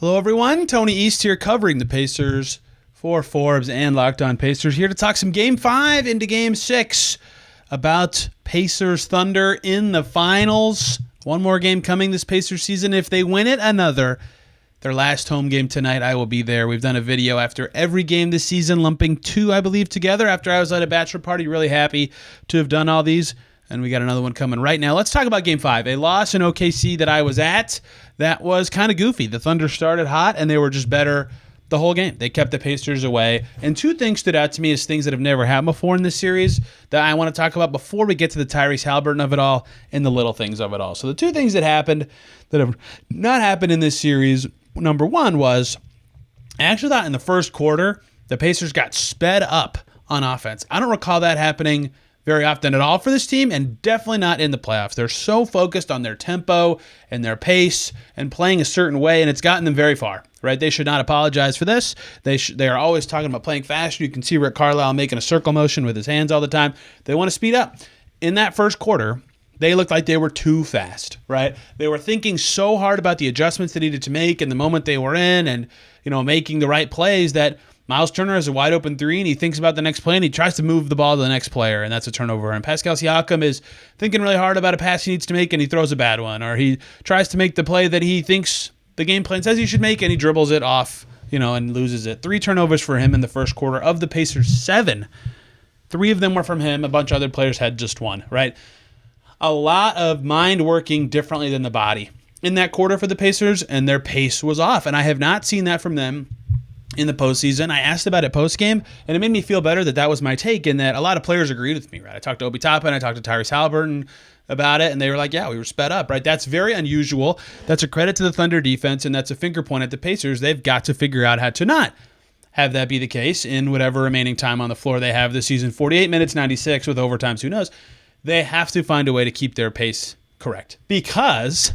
Hello, everyone. Tony East here covering the Pacers for Forbes and Locked On Pacers, here to talk some Game 5 into Game 6 about Pacers Thunder in the finals. One more game coming this Pacers season. If they win it, their last home game tonight, I will be there. We've done a video after every game this season, lumping two, I believe, together after I was at a bachelor party. Really happy to have done all these. And we got another one coming right now. Let's talk about Game 5. A loss in OKC that I was at that was kind of goofy. The Thunder started hot, and they were just better the whole game. They kept the Pacers away. And two things stood out to me as things that have never happened before in this series that I want to talk about before we get to the Tyrese Haliburton of it all and the little things of it all. So the two things that happened that have not happened in this series, number one was, I actually thought in the first quarter, the Pacers got sped up on offense. I don't recall that happening very often at all for this team, and definitely not in the playoffs. They're so focused on their tempo and their pace and playing a certain way, and it's gotten them very far, right? They should not apologize for this. They are always talking about playing faster. You can see Rick Carlisle making a circle motion with his hands all the time. They want to speed up. In that first quarter, they looked like they were too fast, right? They were thinking so hard about the adjustments they needed to make in the moment they were in and, making the right plays that Miles Turner has a wide open three, and he thinks about the next play, and he tries to move the ball to the next player, and that's a turnover. And Pascal Siakam is thinking really hard about a pass he needs to make, and he throws a bad one. Or he tries to make the play that he thinks the game plan says he should make, and he dribbles it off, and loses it. 3 turnovers for him in the first quarter. Of the Pacers' 7, 3 of them were from him. A bunch of other players had just 1, right? A lot of mind working differently than the body in that quarter for the Pacers, and their pace was off. And I have not seen that from them in the postseason. I asked about it post-game, and it made me feel better that was my take, in that a lot of players agreed with me, right? I talked to Obi Toppin, I talked to Tyrese Haliburton about it, and they were like, yeah, we were sped up, right? That's very unusual. That's a credit to the Thunder defense, and that's a finger point at the Pacers. They've got to figure out how to not have that be the case in whatever remaining time on the floor they have this season. 48 minutes, 96 with overtimes, who knows? They have to find a way to keep their pace correct, because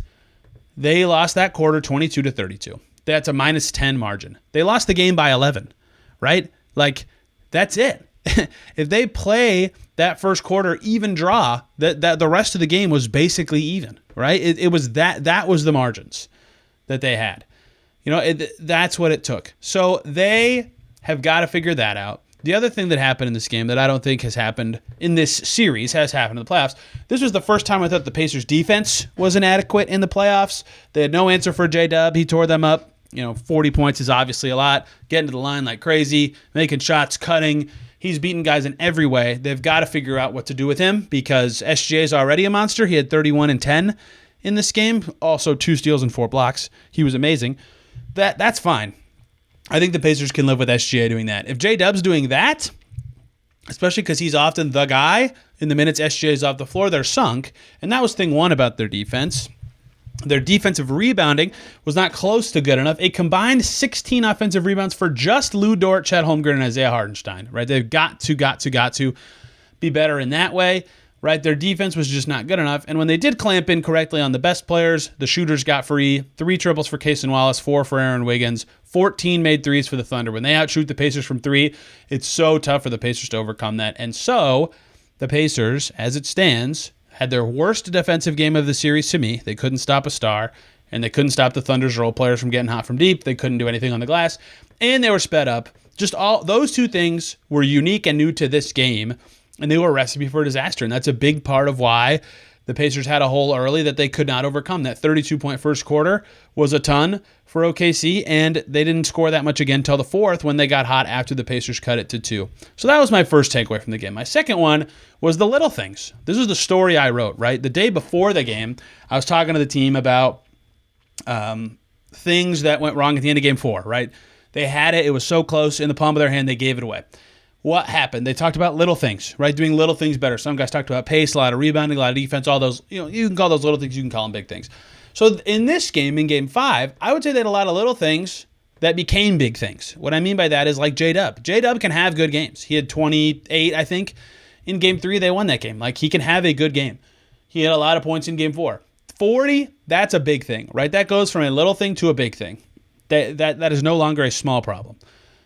they lost that quarter 22-32. That's a minus 10 margin. They lost the game by 11, right? Like, that's it. If they play that first quarter even draw, that the rest of the game was basically even, right? It was that was the margins that they had. That's what it took. So they have got to figure that out. The other thing that happened in this game that I don't think has happened in this series has happened in the playoffs. This was the first time I thought the Pacers' defense was inadequate in the playoffs. They had no answer for J-Dub. He tore them up. 40 points is obviously a lot. Getting to the line like crazy, making shots, cutting. He's beating guys in every way. They've got to figure out what to do with him, because SGA is already a monster. He had 31 and 10 in this game. Also 2 steals and 4 blocks. He was amazing. That's fine. I think the Pacers can live with SGA doing that. If J-Dub's doing that, especially because he's often the guy in the minutes SGA is off the floor, they're sunk. And that was thing one about their defense. Their defensive rebounding was not close to good enough. A combined 16 offensive rebounds for just Lou Dort, Chet Holmgren, and Isaiah Hartenstein, right? They've got to be better in that way, right? Their defense was just not good enough. And when they did clamp in correctly on the best players, the shooters got free. 3 triples for Cason Wallace, 4 for Aaron Wiggins, 14 made threes for the Thunder. When they outshoot the Pacers from 3, it's so tough for the Pacers to overcome that. And so the Pacers, as it stands, had their worst defensive game of the series to me. They couldn't stop a star, and they couldn't stop the Thunder's role players from getting hot from deep. They couldn't do anything on the glass, and they were sped up. Just all those two things were unique and new to this game, and they were a recipe for disaster, and that's a big part of why the Pacers had a hole early that they could not overcome. That 32-point first quarter was a ton for OKC, and they didn't score that much again until the fourth when they got hot after the Pacers cut it to 2. So that was my first takeaway from the game. My second one was the little things. This is the story I wrote, right? The day before the game, I was talking to the team about things that went wrong at the end of Game 4, right? They had it. It was so close in the palm of their hand, they gave it away. What happened? They talked about little things, right? Doing little things better. Some guys talked about pace, a lot of rebounding, a lot of defense, all those, you can call those little things, you can call them big things. So in this game, in Game 5, I would say they had a lot of little things that became big things. What I mean by that is like J-Dub. J-Dub can have good games. He had 28, I think. In Game 3, they won that game. Like, he can have a good game. He had a lot of points in Game 4. 40, that's a big thing, right? That goes from a little thing to a big thing. That is no longer a small problem.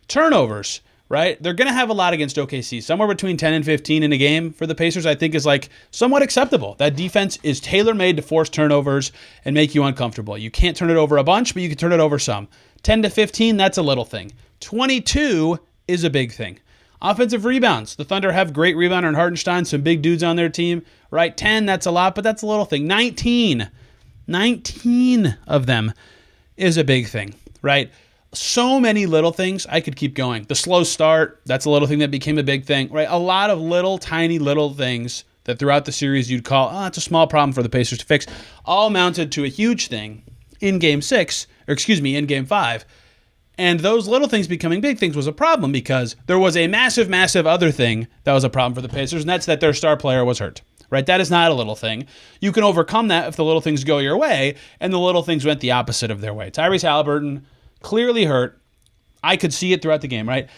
Turnovers, right? They're going to have a lot against OKC. Somewhere between 10 and 15 in a game for the Pacers, I think, is like somewhat acceptable. That defense is tailor-made to force turnovers and make you uncomfortable. You can't turn it over a bunch, but you can turn it over some. 10 to 15, that's a little thing. 22 is a big thing. Offensive rebounds. The Thunder have great rebounder in Hartenstein, some big dudes on their team, right? 10, that's a lot, but that's a little thing. 19 of them is a big thing, right? So many little things. I could keep going. The slow start, that's a little thing that became a big thing, right? A lot of little, tiny little things that throughout the series you'd call, it's a small problem for the Pacers to fix, all mounted to a huge thing in Game 5. And those little things becoming big things was a problem because there was a massive, massive other thing that was a problem for the Pacers, and that's that their star player was hurt, right? That is not a little thing. You can overcome that if the little things go your way, and the little things went the opposite of their way. Tyrese Haliburton, clearly hurt. I could see it throughout the game, right?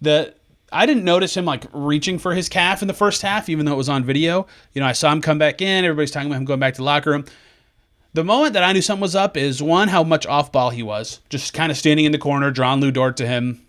I didn't notice him like reaching for his calf in the first half, even though it was on video. I saw him come back in. Everybody's talking about him going back to the locker room. The moment that I knew something was up is, one, how much off ball he was. Just kind of standing in the corner, drawing Lou Dort to him,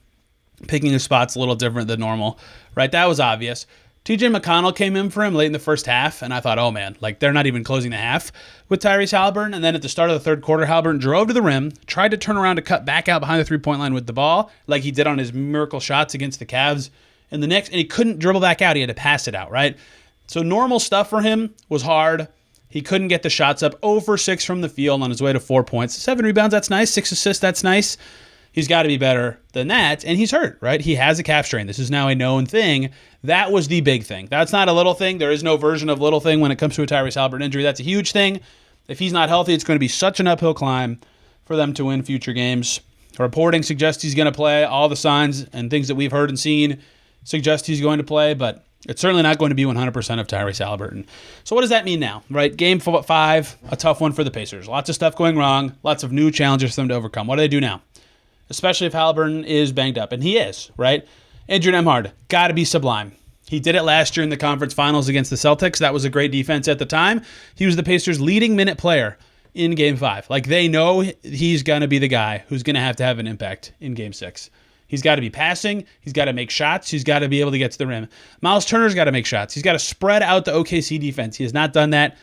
picking his spots a little different than normal, right? That was obvious. TJ McConnell came in for him late in the first half, and I thought, oh man, like they're not even closing the half with Tyrese Haliburton. And then at the start of the third quarter, Haliburton drove to the rim, tried to turn around to cut back out behind the three-point line with the ball, like he did on his miracle shots against the Cavs. And he couldn't dribble back out. He had to pass it out, right? So normal stuff for him was hard. He couldn't get the shots up. 0 for 6 from the field on his way to 4 points. 7 rebounds, that's nice. 6 assists, that's nice. He's got to be better than that. And he's hurt, right? He has a calf strain. This is now a known thing. That was the big thing. That's not a little thing. There is no version of little thing when it comes to a Tyrese Haliburton injury. That's a huge thing. If he's not healthy, it's going to be such an uphill climb for them to win future games. Reporting suggests he's going to play. All the signs and things that we've heard and seen suggest he's going to play, but it's certainly not going to be 100% of Tyrese Haliburton. So what does that mean now, right? Game 5, a tough one for the Pacers. Lots of stuff going wrong, lots of new challenges for them to overcome. What do they do now? Especially if Haliburton is banged up, and he is, right? Andrew Nembhard, got to be sublime. He did it last year in the conference finals against the Celtics. That was a great defense at the time. He was the Pacers' leading minute player in Game 5. Like, they know he's going to be the guy who's going to have an impact in Game 6. He's got to be passing. He's got to make shots. He's got to be able to get to the rim. Miles Turner's got to make shots. He's got to spread out the OKC defense. He has not done that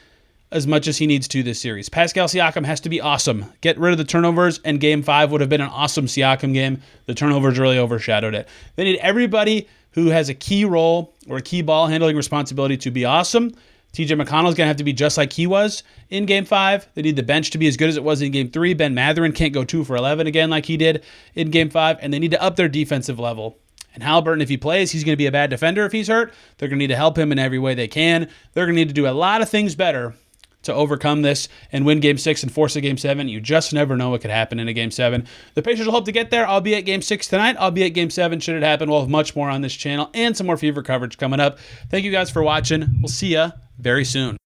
as much as he needs to this series. Pascal Siakam has to be awesome. Get rid of the turnovers, and Game 5 would have been an awesome Siakam game. The turnovers really overshadowed it. They need everybody who has a key role or a key ball handling responsibility to be awesome. TJ McConnell's going to have to be just like he was in Game 5. They need the bench to be as good as it was in Game 3. Ben Mathurin can't go 2 for 11 again like he did in Game 5. And they need to up their defensive level. And Haliburton, if he plays, he's going to be a bad defender if he's hurt. They're going to need to help him in every way they can. They're going to need to do a lot of things better to overcome this and win Game 6 and force a Game 7. You just never know what could happen in a Game 7. The Pacers will hope to get there. I'll be at Game 6 tonight. I'll be at Game 7 should it happen. We'll have much more on this channel and some more Fever coverage coming up. Thank you guys for watching. We'll see ya very soon.